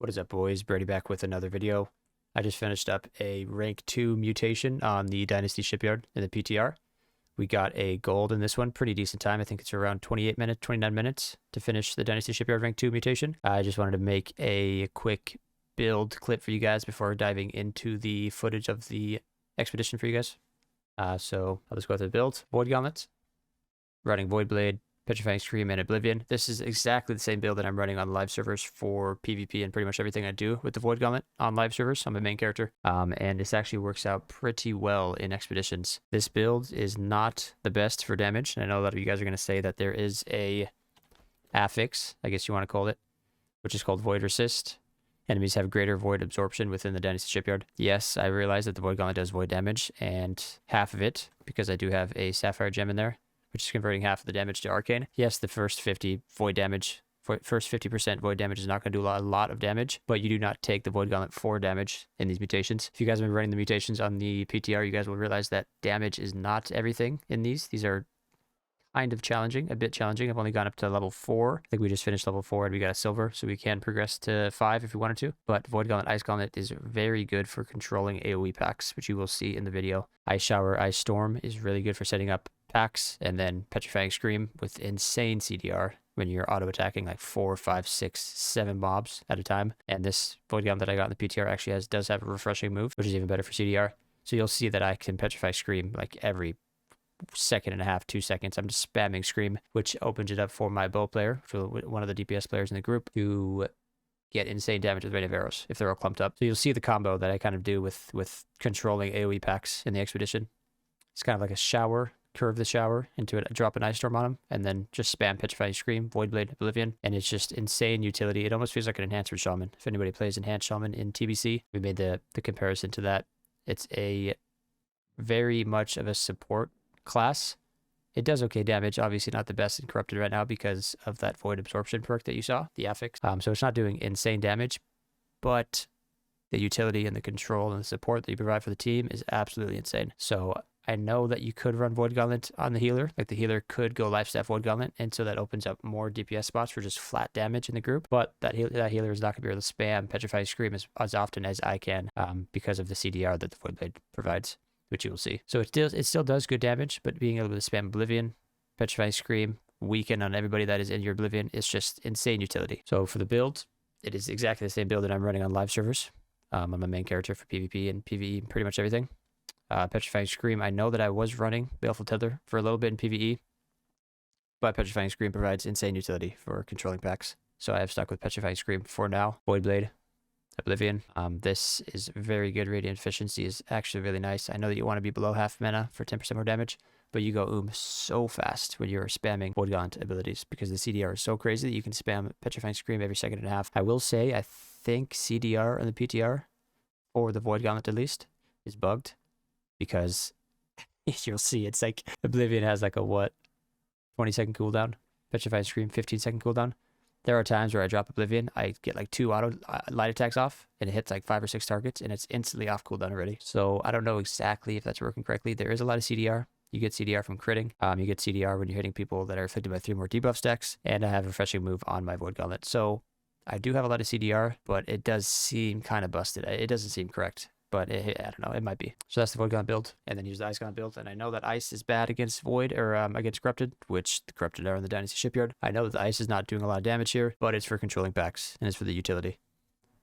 What is up, boys? Brady back with another video. I just finished up a rank 2 mutation on the Dynasty Shipyard in the PTR. We got a gold in this one, pretty decent time. I think it's around 28 minutes, 29 minutes to finish the Dynasty Shipyard rank 2 mutation. I just wanted to make a quick build clip for you guys before diving into the footage of the expedition for you guys. So I'll just go through the build. Void Gauntlets, running Void Blade, Petrifying Scream, and Oblivion. This is exactly the same build that I'm running on live servers for PvP and pretty much everything I do with the Void Gauntlet on live servers. I'm a main character, and this actually works out pretty well in expeditions. This build is not the best for damage, and I know a lot of you guys are going to say that there is a affix, I guess you want to call it, which is called Void Resist. Enemies have greater void absorption within the Dynasty Shipyard. Yes, I realize that the Void Gauntlet does void damage, and half of it, because I do have a Sapphire Gem in there, which is converting half of the damage to Arcane. Yes, the first 50% void damage is not going to do a lot of damage, but you do not take the Void Gauntlet for damage in these mutations. If you guys have been running the mutations on the PTR, you guys will realize that damage is not everything in these. These are kind of challenging, a bit challenging. I've only gone up to level 4. I think we just finished level 4 and we got a silver, so we can progress to 5 if we wanted to. But Void Gauntlet, Ice Gauntlet is very good for controlling AoE packs, which you will see in the video. Ice Shower, Ice Storm is really good for setting up packs, and then Petrifying Scream with insane CDR when you're auto-attacking like 4, 5, 6, 7 mobs at a time. And this Void Gauntlet that I got in the PTR actually does have a refreshing move, which is even better for CDR. So you'll see that I can Petrify Scream like every second and a half, 2 seconds. I'm just spamming Scream, which opens it up for my bow player, one of the DPS players in the group, to get insane damage with rain of arrows if they're all clumped up. So you'll see the combo that I kind of do with controlling AoE packs in the expedition. It's kind of like a shower, curve the shower into it, drop an Ice Storm on them, and then just spam Petrifying Scream, Void Blade, Oblivion, and it's just insane utility. It almost feels like an Enhancer Shaman. If anybody plays Enhanced Shaman in TBC, we made the comparison to that. It's a very much of a support class. It does okay damage, obviously not the best in Corrupted right now because of that Void Absorption perk that you saw, the affix. So it's not doing insane damage, but the utility and the control and the support that you provide for the team is absolutely insane. So I know that you could run Void Gauntlet on the healer. Like the healer could go Lifestaff Void Gauntlet, and so that opens up more DPS spots for just flat damage in the group. But that healer is not going to be able to spam Petrifying Scream as often as I can because of the CDR that the Void Blade provides, which you will see. So it still does good damage, but being able to spam Oblivion, Petrifying Scream, weaken on everybody that is in your Oblivion is just insane utility. So for the build, it is exactly the same build that I'm running on live servers. I'm a main character for PvP and PvE, pretty much everything. Petrifying Scream, I know that I was running Baleful Tether for a little bit in PvE, but Petrifying Scream provides insane utility for controlling packs. So I have stuck with Petrifying Scream for now. Void Blade, Oblivion. This is very good. Radiant efficiency is actually really nice. I know that you want to be below half mana for 10% more damage, but you go so fast when you're spamming Void Gauntlet abilities because the CDR is so crazy that you can spam Petrifying Scream every second and a half. I will say, I think CDR on the PTR, or the Void Gauntlet at least, is bugged because you'll see it's like Oblivion has like a 20-second cooldown, Petrifying Scream 15-second cooldown. There are times where I drop Oblivion, I get like 2 auto light attacks off, and it hits like 5 or 6 targets, and it's instantly off cooldown already. So I don't know exactly if that's working correctly. There is a lot of CDR. You get CDR from critting. You get CDR when you're hitting people that are afflicted by 3 more debuff stacks, and I have a refreshing move on my Void Gauntlet. So I do have a lot of CDR, but it does seem kind of busted. It doesn't seem correct, but I don't know. It might be. So that's the Void Gauntlet build, and then use the Ice Gauntlet build. And I know that Ice is bad against Void, or against Corrupted, which the Corrupted are in the Dynasty Shipyard. I know that the Ice is not doing a lot of damage here, but it's for controlling packs, and it's for the utility.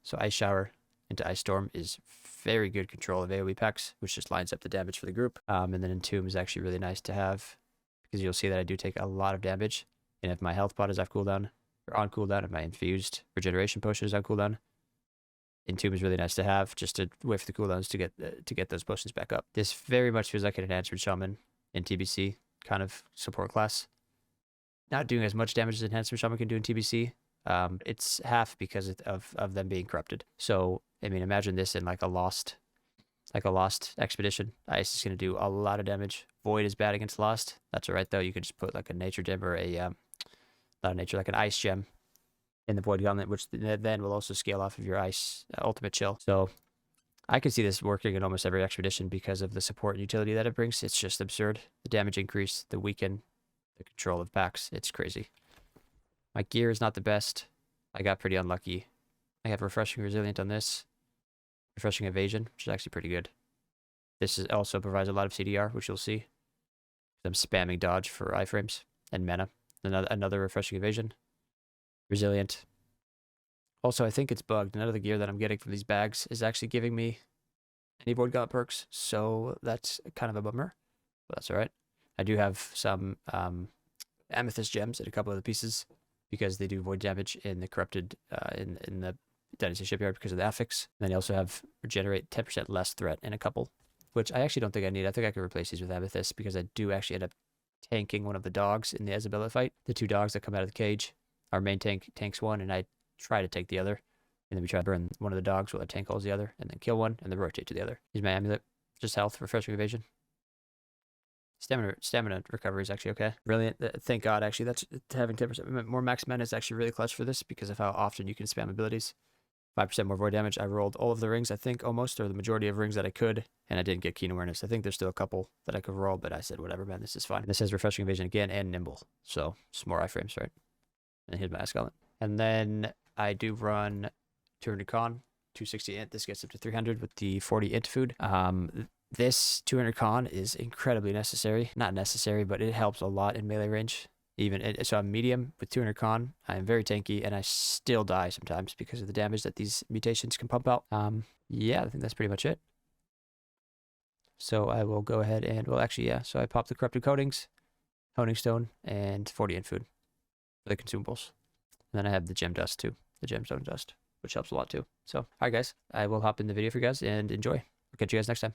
So Ice Shower into Ice Storm is very good control of AoE packs, which just lines up the damage for the group. And then Entomb is actually really nice to have, because you'll see that I do take a lot of damage, and if my health pot is off cooldown, or on cooldown, if my infused regeneration potion is on cooldown, Entomb is really nice to have, just to wait for the cooldowns to get those potions back up. This very much feels like an Enhanced Shaman in TBC kind of support class. Not doing as much damage as Enhanced Shaman can do in TBC. It's half because of them being corrupted. So I mean, imagine this in like a lost expedition. Ice is going to do a lot of damage. Void is bad against Lost. That's alright though. You can just put like a nature gem or not a nature, like an ice gem in the Void Gauntlet, which then will also scale off of your Ice Ultimate Chill. So I can see this working in almost every expedition because of the support and utility that it brings. It's just absurd. The damage increase, the weaken, the control of packs. It's crazy. My gear is not the best. I got pretty unlucky I have refreshing resilient on this. Refreshing evasion, which is actually pretty good. This is also provides a lot of CDR, which you'll see. I'm spamming dodge for iframes and mana. Another refreshing evasion. Resilient. Also, I think it's bugged. None of the gear that I'm getting from these bags is actually giving me any Void Gauntlet perks, so that's kind of a bummer, but that's all right. I do have some amethyst gems in a couple of the pieces because they do void damage in the corrupted in the Dynasty Shipyard because of the affix. And then I also have regenerate 10% less threat in a couple, which I actually don't think I need. I think I could replace these with amethyst because I do actually end up tanking one of the dogs in the Isabella fight. The 2 dogs that come out of the cage, our main tank tanks one, and I try to take the other. And then we try to burn one of the dogs while the tank holds the other, and then kill one, and then rotate to the other. Use my amulet, just health, refreshing evasion. Stamina recovery is actually okay. Brilliant. Thank God, actually, that's having 10% more max mana is actually really clutch for this because of how often you can spam abilities. 5% more void damage. I rolled all of the rings, I think, almost, or the majority of rings that I could, and I didn't get keen awareness. I think there's still a couple that I could roll, but I said, whatever, man, this is fine. This has refreshing evasion again and nimble, so just more iframes, right? And here's my Ascalon. And then I do run 200 con, 260 int. This gets up to 300 with the 40 int food. This 200 con is incredibly necessary. Not necessary, but it helps a lot in melee range. So I'm medium with 200 con. I'm very tanky, and I still die sometimes because of the damage that these mutations can pump out. Yeah, I think that's pretty much it. So I will go ahead and, well, actually, yeah. So I pop the corrupted coatings, honing stone, and 40 int food for the consumables. And then I have the gem dust too, the gemstone dust, which helps a lot too. So, all right, guys, I will hop in the video for you guys and enjoy. I'll catch you guys next time.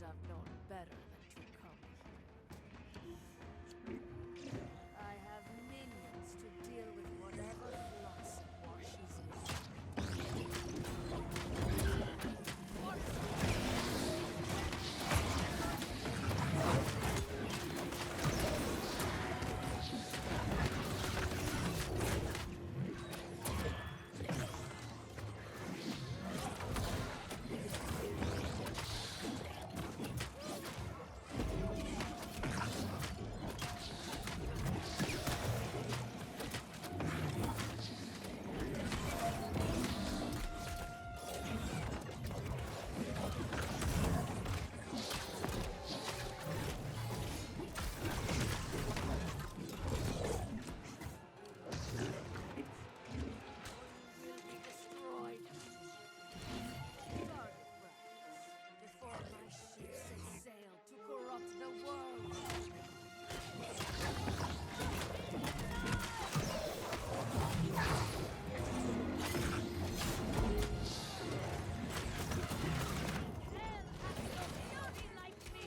should have known better than to come here. I have minions to deal with whatever flux washes in. Before my ships set sail to corrupt the world. Hell has no fury like me!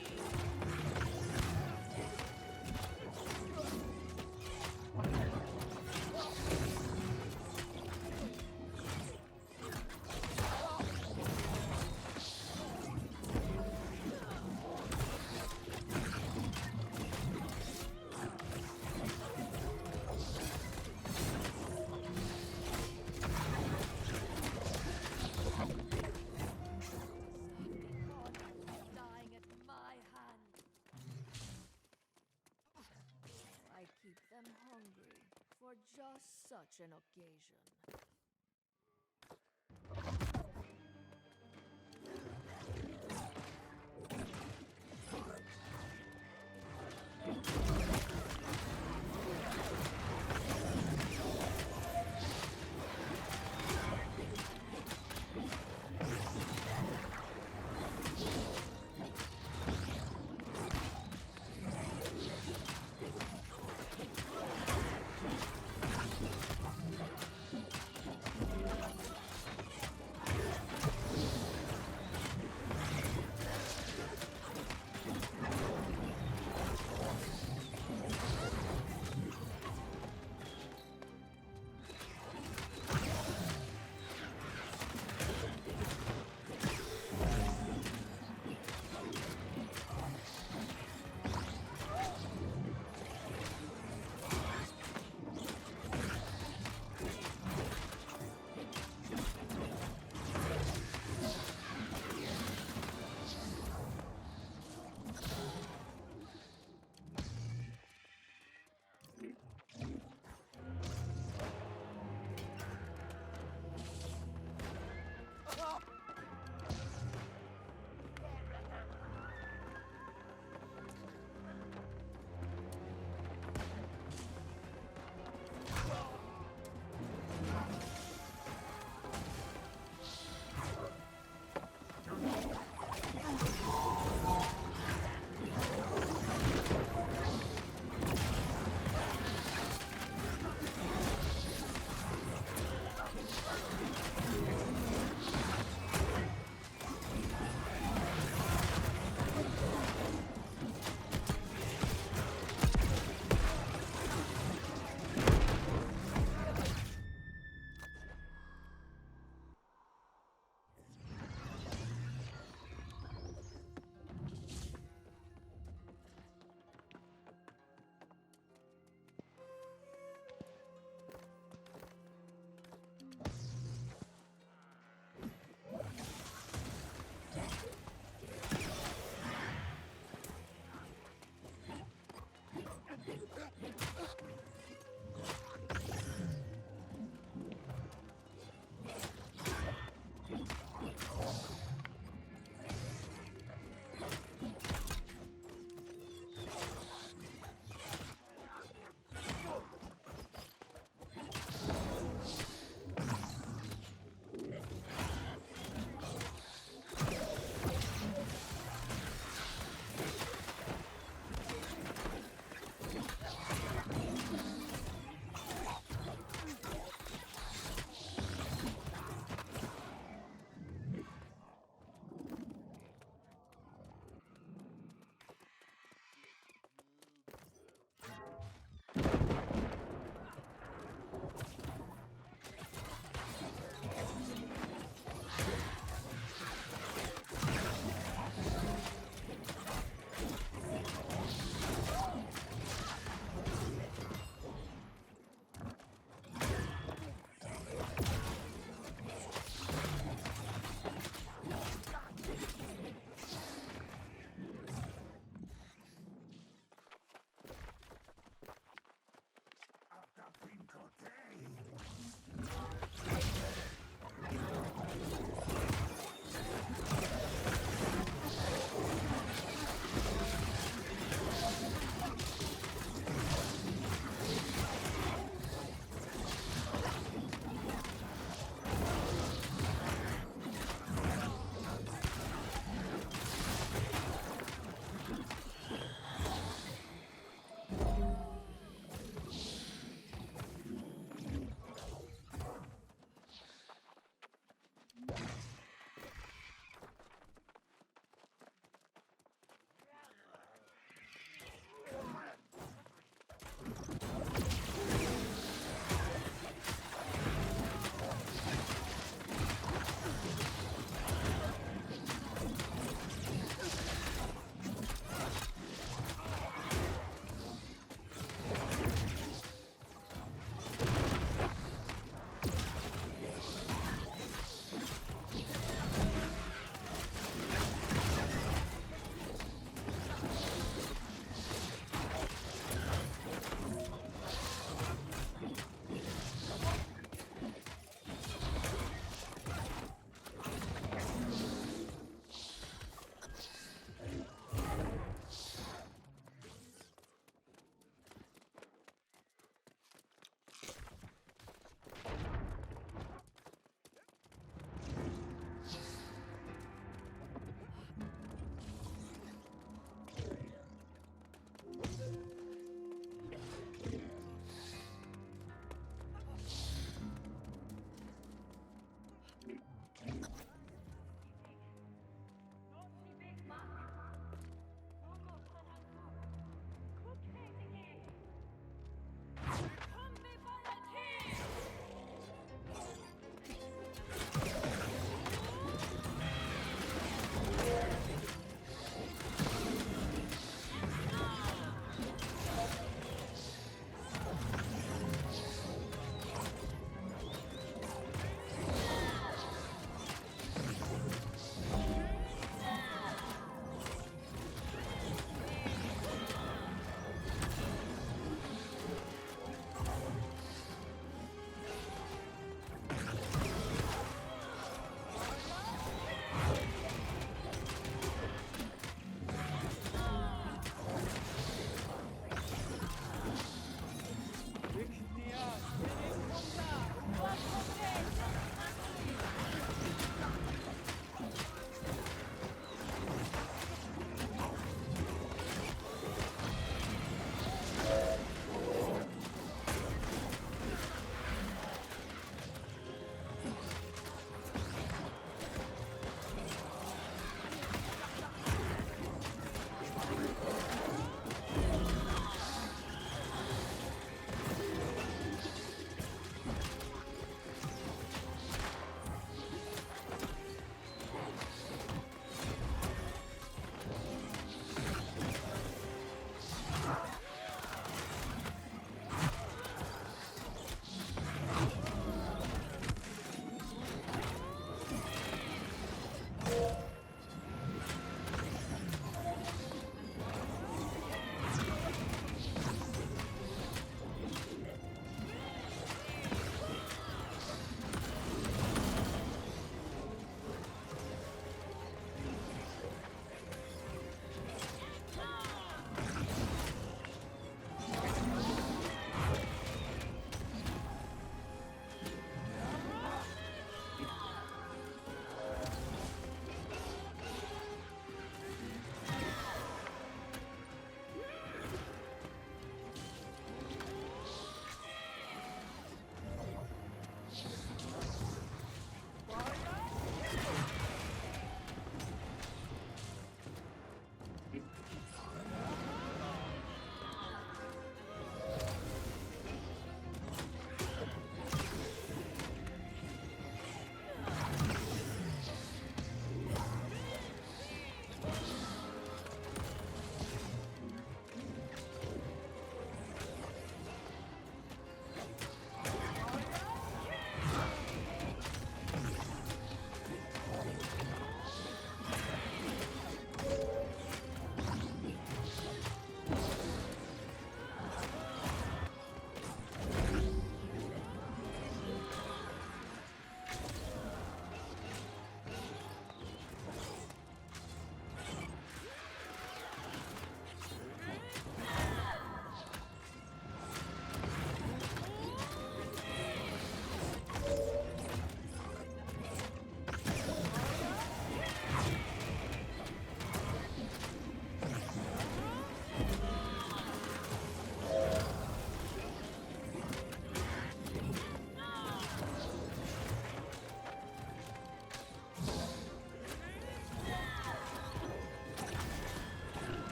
Dying at my hand. I keep them hungry for just such an occasion.